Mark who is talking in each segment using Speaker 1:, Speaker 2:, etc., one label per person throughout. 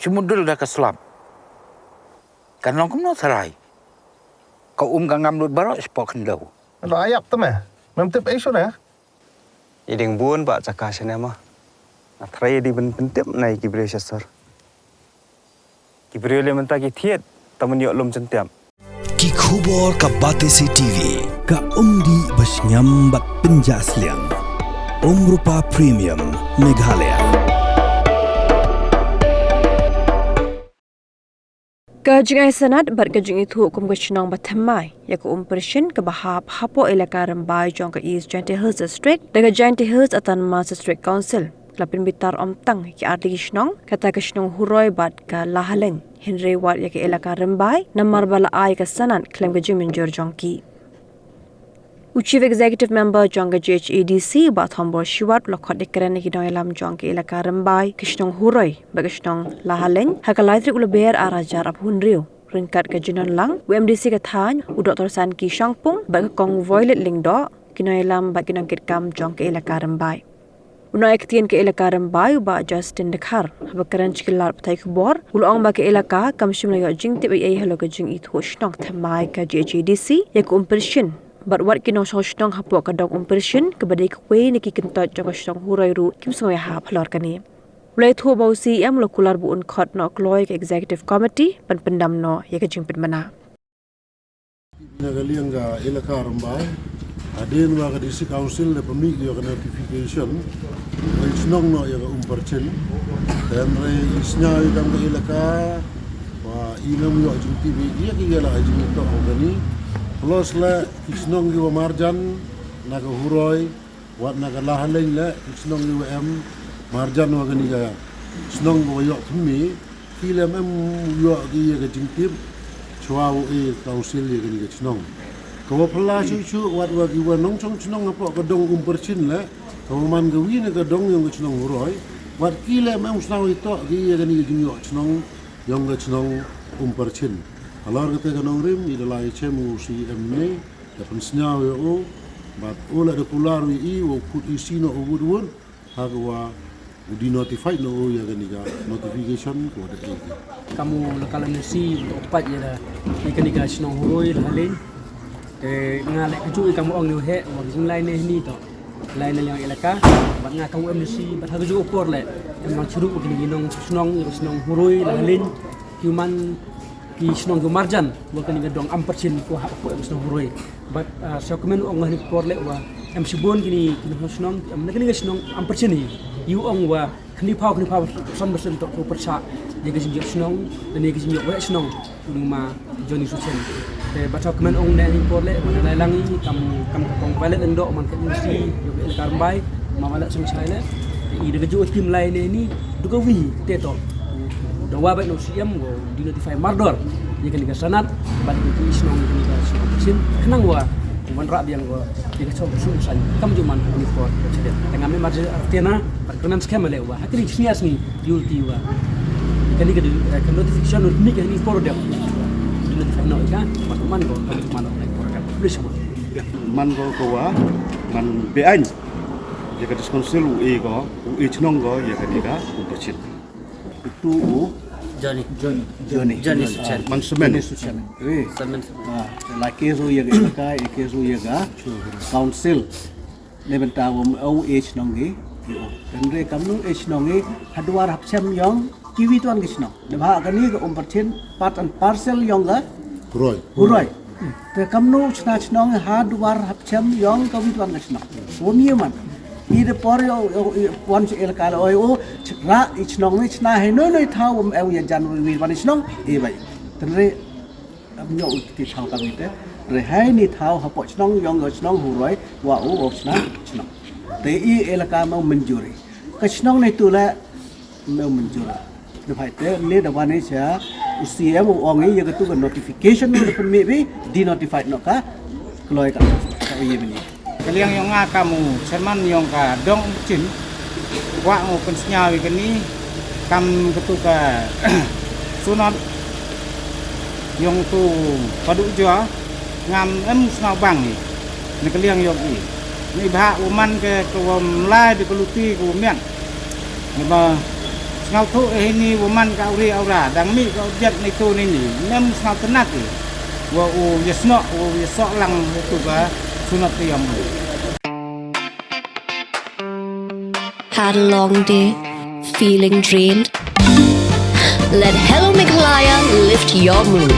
Speaker 1: Cumudul dah ke selam. Kan long kemno sarai. Kau gangam lut barok sepok kendau.
Speaker 2: Ada ayap tu meh. Memtip isu dah.
Speaker 3: Iding buon pak cakah sana mah. Atrai di pentip nai kibriyo sasar. Kibriyo le mentah ki thiet taman yok lom centiam.
Speaker 4: Ki khubor ka Batesi TV ka umdi basnyam bat penjaslian. Rupa Premium Meghalaya.
Speaker 5: Kajingai sanat bat Jingithuh kum ke Shnong batamai ya ke Umpyrshin ke bahap hapo elaka rembai jong ke East Jingithuh District dengan Jingithuh Autonomous District Council lapin bitar omtang ki arti Shnong kata ke Shnong huroi bat ke lahaleng Henry wat ya ke elaka rembai namar bala ai ke sanat klaim ke jiminjur jongki Chief Executive Member jong ke Jhadc bat hombor shiwat lokot dikeren ki dong elam jong ke elaka rembai ke Shnong huroi bagi Shnong lahaleng hakalai tri ulaber arajar ap hunriu ringkat ke jinon lang UMDC ke than u Dr. San ki shangpung bagi kong violet ling do kinoi elam bagi nang kitkam jong ke elaka rembai Unai ketien ke elaka rembai ba Justin Dekhar habakaran chikilar patai kubor ulong ba ke elaka kamshim la yo jing tip ai halo ke Jingithuh Shnong thamai ke Jhadc ya ke Umpyrshin bat wat kinong Shnong hapo ka dong Umpyrshin ke badai kwe ni ki kentot jong Shnong hurai ru kim soya ha phlor kani Ulai thu bau CM lo Kular bu unkot no kloi ke Executive Committee pan Pyndam no ya ke jingpit mana
Speaker 6: Nagaliang ga elaka rembai Adin wa ka district council le pemig yo notification ay Shnong no ya Umpyrshin dan re isnya idam ka elaka wa inam yo jingti bi ya ki ya la jingito ogani plus la Shnong yo marjan naga huroi wat naga lahaleng la Shnong yo marjan wa gani ga Shnong go yo thmi kilem yo ki ya jingtip chwao council ya gani ga Shnong Kau pula cucu wat wagi wanong cong Shnong apa kedong Umpyrshin le kau man gawi ne kedong yang Shnong huroi wat kile mem Shnong itu gi ya gani jingyo Shnong yang Shnong Umpyrshin alar kete kanong rim idalai chemu si emne da pensnya yo bat ola de Kular wi wo put isino ubudun hagwa di notified no ya gani ga notification ko da
Speaker 7: kamu lokal nasi untuk opat ya dah ikan ikan Shnong huroi halin ngalek keju kamu ong ni he wang lain ni to lain yang elaka bat nga kamu MDC bat haju opor le memang curug begini ginong Shnong huroi lalin human ki Shnong go marjan bukan ni dong Umpyrshin ko ha ko Shnong huroi bat dokumen ong ni por le wa sibon kini Shnong amna Shnong Umpyrshin ni yu ong wa kni pau 100% to persa dia ke Shnong dan dia ke Shnong ma Johnny Suchen baca komen ong ne impor le mana langi kam kong pilot endok man ke industri yo karbai mamala sung sai le i de ju tim lain ni duga wi teto do wa ba no siam go di notify mardor ye ke sanat ban ke Shnong ni ke Umpyrshin kenang wa man rab yang go di ke sung sai kam ju man ni for cede dengan me marje artena perkenan scam le wa hakri snias ni yulti wa kali ke notification ni ke ni for dia no kan man go man please
Speaker 6: man go wa man beain ya ka council go Shnong go ya ka ni ga Umpyrshin itu Johnny man semen
Speaker 8: la keso ya ga keso ya ga council le benta au Shnong ge andre kamnu Shnong ge hadwar hapsam yong kiwi tuan ke Shnong de ba ka ni ga Umpyrshin part and parcel yong ga huroi te kamnu Shnong hadwar hapcham yong kawi tuan ke Shnong woni man i de por yo wan el kala o ra Shnong ni chna he no thau au ya January wan Shnong e bai tenre amyo ti thau ka te re hai ni thau ha po Shnong yong ga Shnong huroi wa o Shnong te i el ka mau menjuri ke Shnong ni tu la mau menjuri de bai te le da wan ni cha usia mo ong ye ga tu ga notification mo de maybe di notified no ka kloi ka ye bini
Speaker 9: kaliang yang kamu serman yang ka dong Umpyrshin wa ngo pensnya wi kini kam ketu ka sunat yang tu padu jo ngam snau bang ni kaliang yo ni ba uman ke ko lai de kuluti ko mian ni ba ngau thu ini woman ka uri aura dang mi ka jet ni tu ni nem ngau tenat ni wa u yesno u yesok lang tu ka sunat tiam.
Speaker 10: Had a long day, feeling drained? Let Hello Meghalaya lift your mood.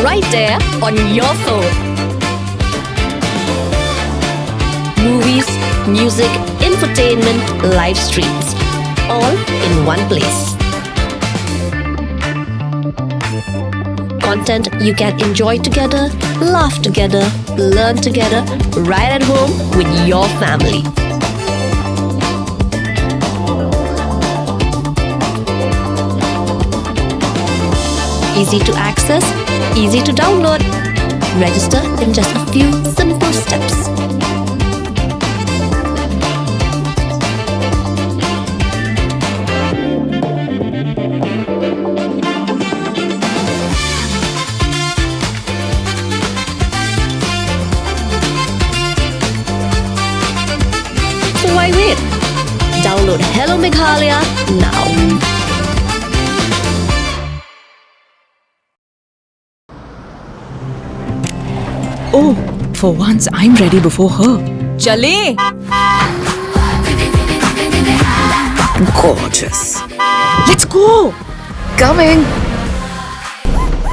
Speaker 10: Right there on your phone. Movies, music, infotainment, live streams, all in one place. Content you can enjoy together, laugh together, learn together, right at home with your family. Easy to access, easy to download. Register in just a few simple steps. So why wait? Download Hello Meghalaya now.
Speaker 11: Oh, for once I'm ready before her. Chale! Gorgeous. Let's go!
Speaker 12: Coming.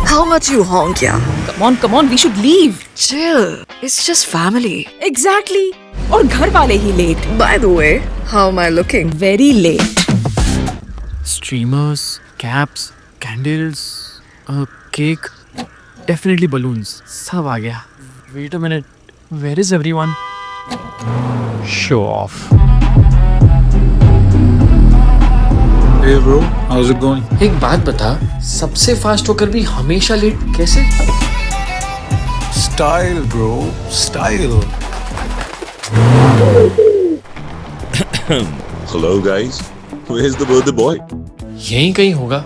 Speaker 12: How much you honk, yeah?
Speaker 11: Come on, we should leave.
Speaker 12: Chill. It's just family.
Speaker 11: Exactly. और घर वाले ही late.
Speaker 12: By the way, how am I looking?
Speaker 11: Very late.
Speaker 13: Streamers, caps, candles, a cake, definitely balloons. सब आ गया. Wait a minute. Where is everyone? Show off.
Speaker 14: Hey bro, how's it going?
Speaker 15: एक बात बता, सबसे फास्ट होकर भी हमेशा लेट कैसे?
Speaker 14: Style bro, style.
Speaker 16: Hello guys, where's the birthday boy?
Speaker 15: यहीं कहीं होगा,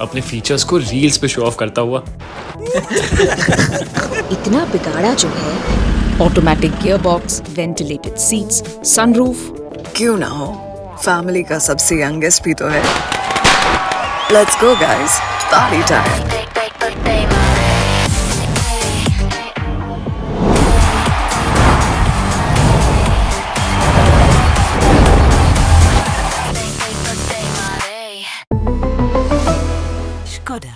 Speaker 15: अपने फीचर्स को रील्स पे शो ऑफ करता हुआ.
Speaker 11: इतना बिगाड़ा जो है. Automatic gearbox, ventilated seats, sunroof.
Speaker 12: क्यों ना हो? Family का सबसे youngest भी तो है. Let's go guys, party time.
Speaker 11: Skoda.